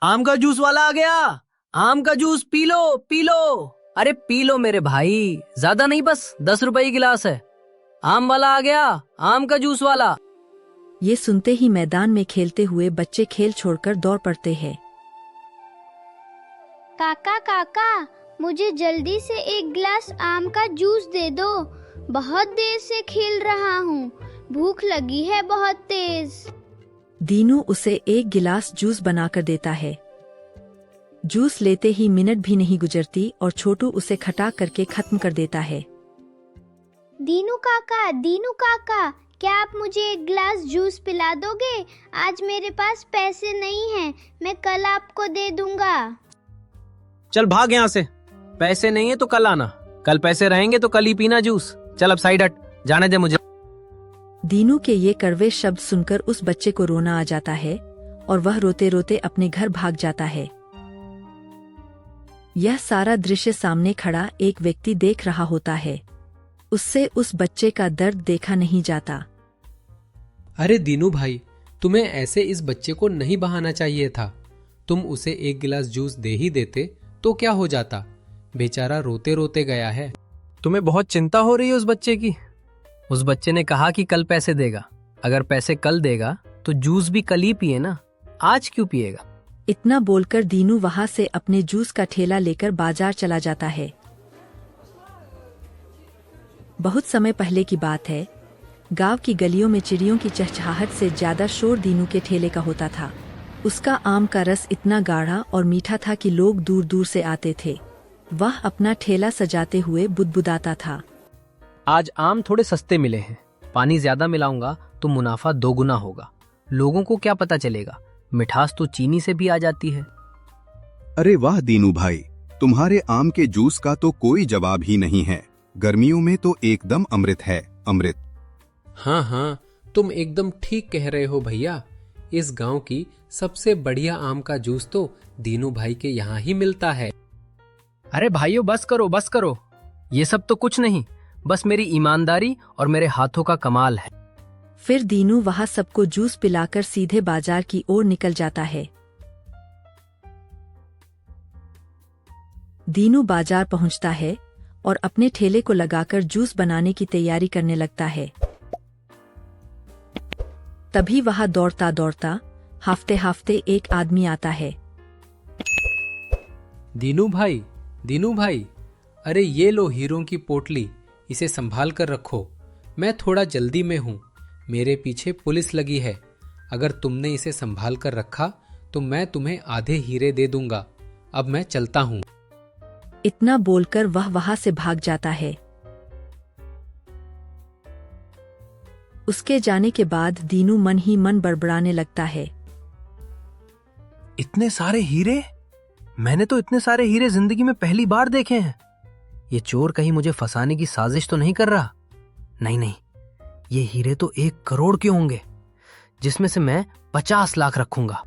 आम का जूस वाला आ गया। आम का juice P low P low. अरे पी लो मेरे भाई, ज्यादा नहीं, बस 10 रुपए की गिलास है। आम वाला आ गया, आम का जूस वाला। ये सुनते ही मैदान में खेलते हुए बच्चे खेल छोड़कर दौड़ पड़ते हैं। काका काका, मुझे जल्दी से एक गिलास आम का जूस दे दो। बहुत देर से खेल रहा हूँ, भूख लगी है बहुत तेज। दीनू उसे एक गिलास जूस बनाकर देता है। जूस लेते ही मिनट भी नहीं गुजरती और छोटू उसे खटाक करके खत्म कर देता है। दीनू काका, क्या आप मुझे एक गिलास जूस पिला दोगे? आज मेरे पास पैसे नहीं हैं, मैं कल आपको दे दूंगा। चल भाग यहाँ से, पैसे नहीं है तो कल आना, कल पैसे रहेंगे तो कल ही पीना जूस। चल अब साइड हट, जाने दे मुझे। दीनू के ये कड़वे शब्द सुनकर उस बच्चे को रोना आ जाता है और वह रोते रोते अपने घर भाग जाता है। यह सारा दृश्य सामने खड़ा एक व्यक्ति देख रहा होता है। उससे उस बच्चे का दर्द देखा नहीं जाता। अरे दीनू भाई, तुम्हें ऐसे इस बच्चे को नहीं बहाना चाहिए था। तुम उसे एक गिलास जूस दे ही देते तो क्या हो जाता। बेचारा रोते रोते गया है। तुम्हें बहुत चिंता हो रही है उस बच्चे की। उस बच्चे ने कहा कि कल पैसे देगा। अगर पैसे कल देगा तो जूस भी कल ही पिए ना, आज क्यों पिएगा? इतना बोलकर दीनू वहां से अपने जूस का ठेला लेकर बाजार चला जाता है। बहुत समय पहले की बात है। गांव की गलियों में चिड़ियों की चहचहाहट से ज्यादा शोर दीनू के ठेले का होता था। उसका आम का रस इतना गाढ़ा और मीठा था कि लोग दूर दूर से आते थे। वह अपना ठेला सजाते हुए बुदबुदाता था। आज आम थोड़े सस्ते मिले हैं, पानी ज्यादा मिलाऊंगा तो मुनाफा दोगुना होगा। लोगों को क्या पता चलेगा, मिठास तो चीनी से भी आ जाती है। अरे वाह दीनू भाई, तुम्हारे आम के जूस का तो कोई जवाब ही नहीं है। गर्मियों में तो एकदम अमृत है, अमृत। हाँ हाँ, तुम एकदम ठीक कह रहे हो भैया। इस गांव की सबसे बढ़िया आम का जूस तो दीनू भाई के यहाँ ही मिलता है। अरे भाइयों बस करो बस करो, ये सब तो कुछ नहीं, बस मेरी ईमानदारी और मेरे हाथों का कमाल है। फिर दीनू वहां सबको जूस पिलाकर सीधे बाजार की ओर निकल जाता है। दीनू बाजार पहुंचता है और अपने ठेले को लगाकर जूस बनाने की तैयारी करने लगता है। तभी वहां दौड़ता दौड़ता हाफते हाफते एक आदमी आता है। दीनू भाई, अरे ये लो हीरों की पोटली, इसे संभाल कर रखो। मैं थोड़ा जल्दी में हूँ, मेरे पीछे पुलिस लगी है। अगर तुमने इसे संभाल कर रखा तो मैं तुम्हें आधे हीरे दे दूंगा। अब मैं चलता हूँ। इतना बोलकर वह वहां से भाग जाता है। उसके जाने के बाद दीनू मन ही मन बड़बड़ाने लगता है। इतने सारे हीरे? मैंने तो इतने सारे हीरे जिंदगी में पहली बार देखे हैं। ये चोर कहीं मुझे फंसाने की साजिश तो नहीं कर रहा? नहीं नहीं, ये हीरे तो 1 करोड़ के होंगे, जिसमें से मैं 50 लाख रखूंगा।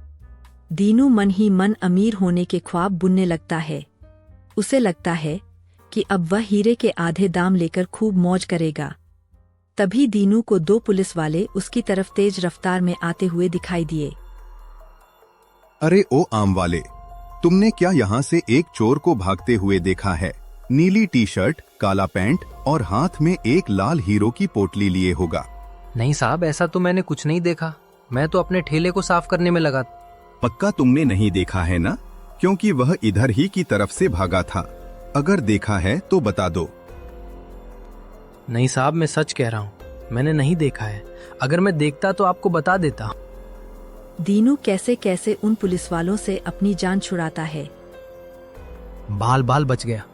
दीनू मन ही मन अमीर होने के ख्वाब बुनने लगता है। उसे लगता है कि अब वह हीरे के आधे दाम लेकर खूब मौज करेगा। तभी दीनू को 2 पुलिस वाले उसकी तरफ तेज रफ्तार में आते हुए दिखाई दिए। अरे ओ आम वाले, तुमने क्या यहाँ से एक चोर को भागते हुए देखा है? नीली टी शर्ट, काला पैंट और हाथ में एक लाल हीरो की पोटली लिए होगा। नहीं साहब, ऐसा तो मैंने कुछ नहीं देखा। मैं तो अपने ठेले को साफ करने में लगा। पक्का तुमने नहीं देखा है ना? क्योंकि वह इधर ही की तरफ से भागा था। अगर देखा है तो बता दो। नहीं साहब, मैं सच कह रहा हूँ, मैंने नहीं देखा है। अगर मैं देखता तो आपको बता देता। दीनू कैसे कैसे उन पुलिस वालों से अपनी जान छुड़ाता है। बाल बाल बच गया।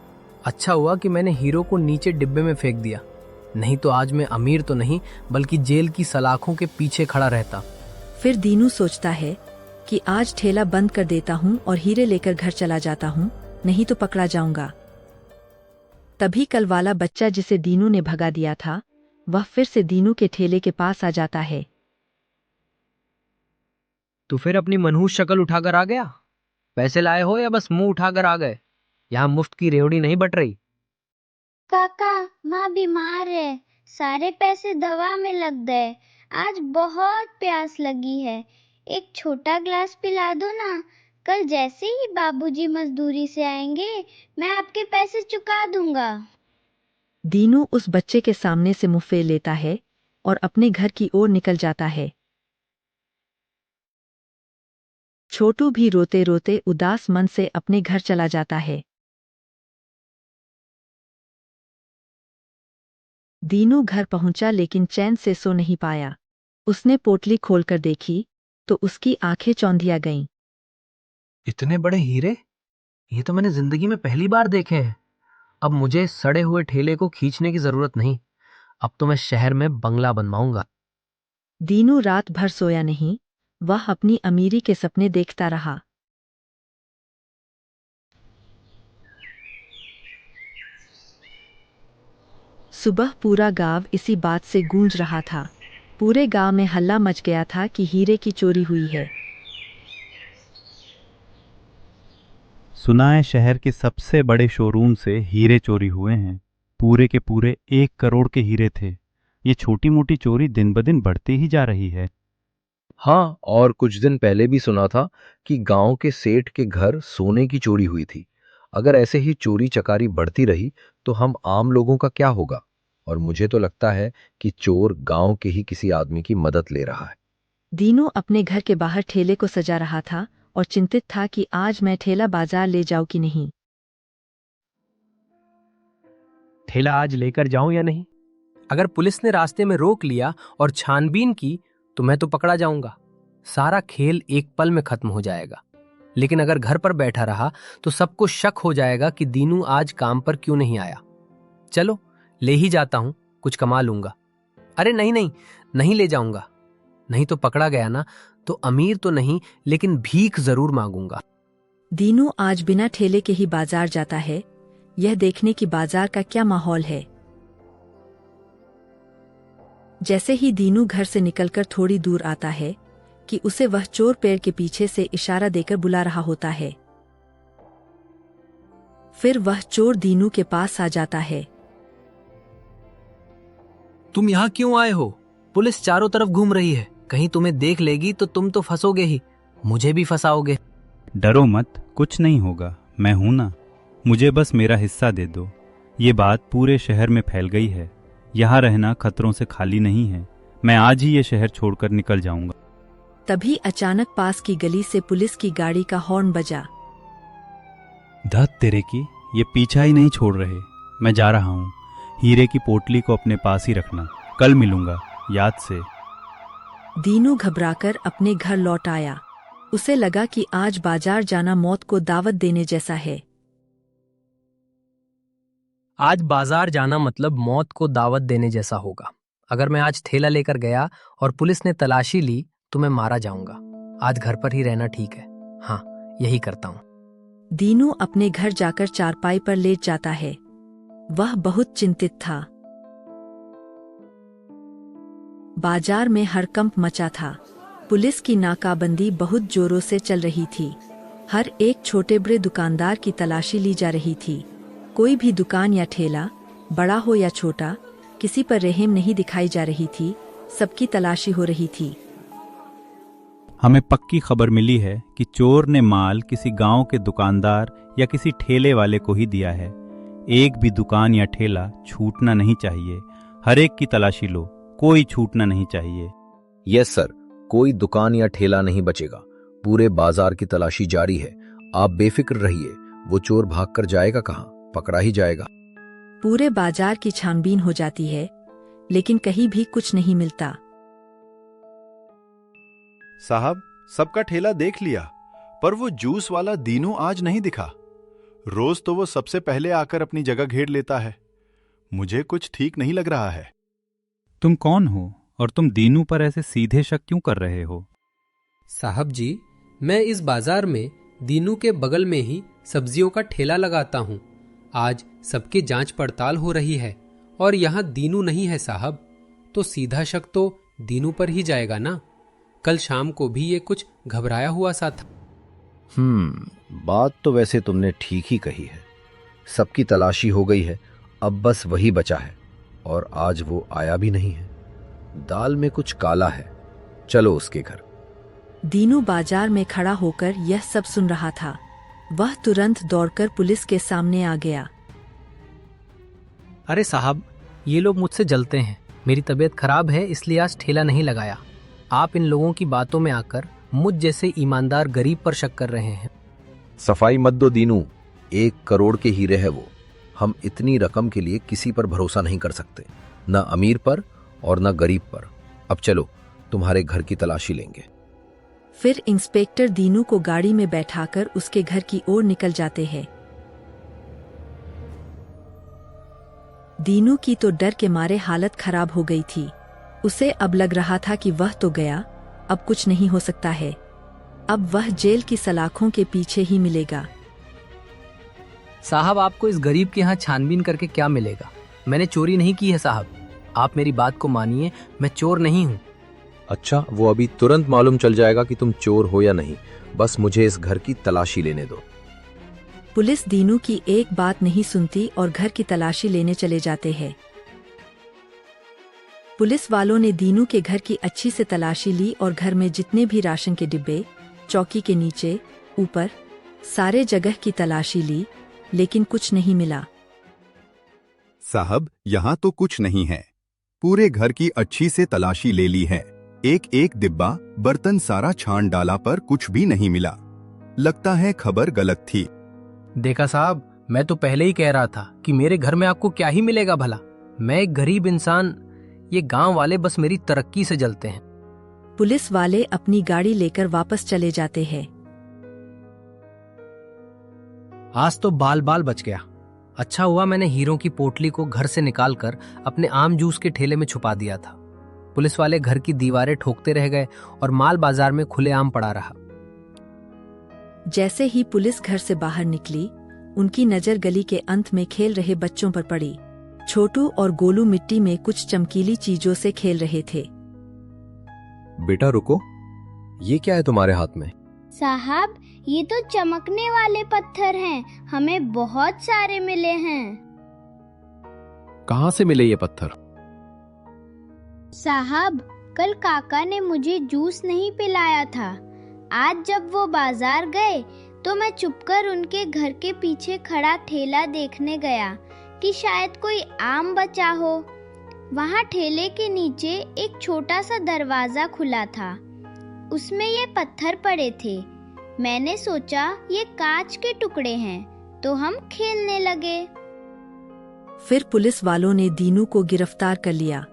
अच्छा हुआ कि मैंने हीरो को नीचे डिब्बे में फेंक दिया, नहीं तो आज मैं अमीर तो नहीं बल्कि जेल की सलाखों के पीछे खड़ा रहता। फिर दीनू सोचता है कि आज ठेला बंद कर देता हूँ और हीरे लेकर घर चला जाता हूँ, नहीं तो पकड़ा जाऊंगा। तभी कल वाला बच्चा जिसे दीनू ने भगा दिया था, वह फिर से दीनू के ठेले के पास आ जाता है। तो फिर अपनी मनहूस शक्ल उठाकर आ गया? पैसे लाए हो या बस मुंह उठाकर आ गए? यहाँ मुफ्त की रेवड़ी नहीं बट रही। काका, माँ बीमार है, सारे पैसे दवा में लग गए। आज बहुत प्यास लगी है, एक छोटा ग्लास पिला दो ना, कल जैसे ही बाबूजी मजदूरी से आएंगे मैं आपके पैसे चुका दूंगा। दीनू उस बच्चे के सामने से मुंह फेर लेता है और अपने घर की ओर निकल जाता है। छोटू भी रोते रोते उदास मन से अपने घर चला जाता है। दीनू घर पहुंचा लेकिन चैन से सो नहीं पाया। उसने पोटली खोलकर देखी तो उसकी आंखें चौंधिया गईं। इतने बड़े हीरे, ये तो मैंने जिंदगी में पहली बार देखे हैं। अब मुझे सड़े हुए ठेले को खींचने की जरूरत नहीं। अब तो मैं शहर में बंगला बनवाऊंगा। दीनू रात भर सोया नहीं, वह अपनी अमीरी के सपने देखता रहा। सुबह पूरा गांव इसी बात से गूंज रहा था। पूरे गांव में हल्ला मच गया था कि हीरे की चोरी हुई है। सुना है शहर के सबसे बड़े शोरूम से हीरे चोरी हुए हैं। पूरे के पूरे 1 करोड़ के हीरे थे। ये छोटी मोटी चोरी दिन ब दिन बढ़ती ही जा रही है। हाँ, और कुछ दिन पहले भी सुना था कि गांव के सेठ के घर सोने की चोरी हुई थी। अगर ऐसे ही चोरी चकारी बढ़ती रही तो हम आम लोगों का क्या होगा? और मुझे तो लगता है कि चोर गांव के ही किसी आदमी की मदद ले रहा है। दीनू अपने घर के बाहर ठेले को सजा रहा था और चिंतित था कि आज मैं ठेला बाजार ले जाऊं कि नहीं। ठेला आज लेकर जाऊं या नहीं? अगर पुलिस ने रास्ते में रोक लिया और छानबीन की तो मैं तो पकड़ा जाऊंगा। सारा खेल एक पल में खत्म हो जाएगा। लेकिन अगर घर पर बैठा रहा तो सबको शक हो जाएगा कि दीनू आज काम पर क्यों नहीं आया। चलो ले ही जाता हूं, कुछ कमा लूंगा। अरे नहीं नहीं, नहीं ले जाऊंगा। नहीं तो पकड़ा गया ना तो अमीर तो नहीं लेकिन भीख जरूर मांगूंगा। दीनू आज बिना ठेले के ही बाजार जाता है, यह देखने की बाजार का क्या माहौल है। जैसे ही दीनू घर से निकलकर थोड़ी दूर आता है कि उसे वह चोर पेड़ के पीछे से इशारा देकर बुला रहा होता है। फिर वह चोर दीनू के पास आ जाता है। तुम यहाँ क्यों आए हो? पुलिस चारों तरफ घूम रही है, कहीं तुम्हें देख लेगी तो तुम तो फंसोगे ही, मुझे भी फंसाओगे। डरो मत, कुछ नहीं होगा, मैं हूं ना। मुझे बस मेरा हिस्सा दे दो। ये बात पूरे शहर में फैल गई है। यहाँ रहना खतरों से खाली नहीं है। मैं आज ही ये शहर छोड़कर निकल जाऊंगा। तभी अचानक पास की गली से पुलिस की गाड़ी का हॉर्न बजा। धत तेरे की, ये पीछा ही नहीं छोड़ रहे। मैं जा रहा हूँ। हीरे की पोटली को अपने पास ही रखना, कल मिलूंगा, याद से। दीनू घबराकर अपने घर लौट आया। उसे लगा कि आज बाजार जाना मौत को दावत देने जैसा है। आज बाजार जाना मतलब मौत को दावत देने जैसा होगा। अगर मैं आज थैला लेकर गया और पुलिस ने तलाशी ली तो मैं मारा जाऊंगा। आज घर पर ही रहना ठीक है। हाँ, यही करता हूँ। दीनू अपने घर जाकर चारपाई पर लेट जाता है। वह बहुत चिंतित था। बाजार में हड़कंप मचा था। पुलिस की नाकाबंदी बहुत जोरों से चल रही थी। हर एक छोटे बड़े दुकानदार की तलाशी ली जा रही थी। कोई भी दुकान या ठेला, बड़ा हो या छोटा, किसी पर रहम नहीं दिखाई जा रही थी। सबकी तलाशी हो रही थी। हमें पक्की खबर मिली है कि चोर ने माल किसी गांव के दुकानदार या किसी ठेले वाले को ही दिया है। एक भी दुकान या ठेला छूटना नहीं चाहिए। हर एक की तलाशी लो, कोई छूटना नहीं चाहिए। यस सर, कोई दुकान या ठेला नहीं बचेगा। पूरे बाजार की तलाशी जारी है। आप बेफिक्र रहिए। वो चोर भागकर जाएगा कहाँ? पकड़ा ही जाएगा। पूरे बाजार की छानबीन हो जाती है लेकिन कहीं भी कुछ नहीं मिलता। साहब, सबका ठेला देख लिया, पर वो जूस वाला दीनू आज नहीं दिखा। रोज तो वो सबसे पहले आकर अपनी जगह घेर लेता है। मुझे कुछ ठीक नहीं लग रहा है। तुम कौन हो और तुम दीनू पर ऐसे सीधे शक क्यों कर रहे हो? साहब जी, मैं इस बाजार में दीनू के बगल में ही सब्जियों का ठेला लगाता हूँ। आज सबकी जांच पड़ताल हो रही है और यहाँ दीनू नहीं है साहब, तो सीधा शक तो दीनू पर ही जाएगा ना। कल शाम को भी ये कुछ घबराया हुआ सा था। बात तो वैसे तुमने ठीक ही कही है। सबकी तलाशी हो गई है, अब बस वही बचा है और आज वो आया भी नहीं है। दाल में कुछ काला है, चलो उसके घर। दीनू बाजार में खड़ा होकर यह सब सुन रहा था। वह तुरंत दौड़कर पुलिस के सामने आ गया। अरे साहब, ये लोग मुझसे जलते हैं। मेरी तबीयत खराब है इसलिए आज ठेला नहीं लगाया। आप इन लोगों की बातों में आकर मुझ जैसे ईमानदार गरीब पर शक कर रहे हैं। सफाई मत दो दीनू, 1 करोड़ के हीरे है वो। हम इतनी रकम के लिए किसी पर भरोसा नहीं कर सकते, न अमीर पर और न गरीब पर। अब चलो, तुम्हारे घर की तलाशी लेंगे। फिर इंस्पेक्टर दीनू को गाड़ी में बैठाकर उसके घर की ओर निकल जाते हैं। दीनू की तो डर के मारे हालत खराब हो गई थी। उसे अब लग रहा था कि वह तो गया, अब कुछ नहीं हो सकता है। अब वह जेल की सलाखों के पीछे ही मिलेगा। साहब, आपको इस गरीब के यहाँ छानबीन करके क्या मिलेगा? मैंने चोरी नहीं की है साहब। आप मेरी बात को मानिए, मैं चोर नहीं हूँ। अच्छा, वो अभी तुरंत मालूम चल जाएगा कि तुम चोर हो या नहीं। बस मुझे इस घर की तलाशी लेने दो। पुलिस दीनू की एक बात नहीं सुनती और घर की तलाशी लेने चले जाते हैं। पुलिस वालों ने दीनू के घर की अच्छी से तलाशी ली और घर में जितने भी राशन के डिब्बे, चौकी के नीचे, ऊपर, सारे जगह की तलाशी ली, लेकिन कुछ नहीं मिला। साहब, यहाँ तो कुछ नहीं है। पूरे घर की अच्छी से तलाशी ले ली है। एक एक डिब्बा, बर्तन सारा छान डाला पर कुछ भी नहीं मिला। लगता है खबर गलत थी। देखा साहब, मैं तो पहले ही कह रहा था कि मेरे घर में आपको क्या ही मिलेगा भला। मैं एक गरीब इंसान, ये गांव वाले बस मेरी तरक्की से जलते हैं। पुलिस वाले अपनी गाड़ी लेकर वापस चले जाते हैं। आज तो बाल बाल बच गया। अच्छा हुआ मैंने हीरों की पोटली को घर से निकालकर अपने आम जूस के ठेले में छुपा दिया था। पुलिस वाले घर की दीवारें ठोकते रह गए और माल बाजार में खुलेआम पड़ा रहा। जैसे ही पुलिस घर से बाहर निकली, उनकी नजर गली के अंत में खेल रहे बच्चों पर पड़ी। छोटू और गोलू मिट्टी में कुछ चमकीली चीजों से खेल रहे थे। बेटा रुको, ये क्या है तुम्हारे हाथ में? साहब, ये तो चमकने वाले पत्थर हैं। हमें बहुत सारे मिले हैं। कहाँ से मिले ये पत्थर? साहब, कल काका ने मुझे जूस नहीं पिलाया था। आज जब वो बाजार गए तो मैं चुपकर उनके घर के पीछे खड़ा ठेला देखने गया कि शायद कोई आम बचा हो। वहाँ ठेले के नीचे एक छोटा सा दरवाजा खुला था। उसमें ये पत्थर पड़े थे। मैंने सोचा ये कांच के टुकड़े हैं, तो हम खेलने लगे। फिर पुलिस वालों ने दीनू को गिरफ्तार कर लिया।